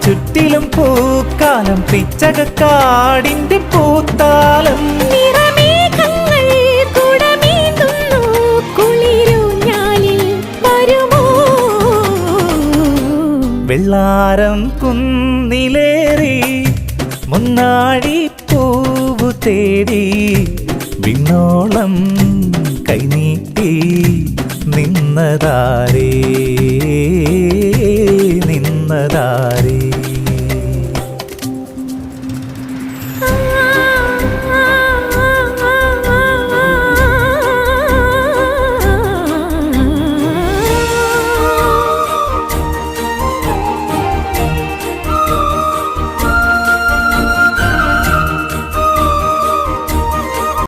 ചുറ്റിലും പൂക്കാലം പിച്ചകക്കാടിന്റെ പൂത്താലം നിറമേഘങ്ങൾ കുടമേന്തുന്നു കുളിരൂഞ്ഞാലിൽ വരുമോ വെള്ളാരം കുന്നിലേറി മുന്നാടി പൂവു തേടി വിണ്ണോളം കൈനീട്ടി നിന്നതാരേ നിന്നതാരേ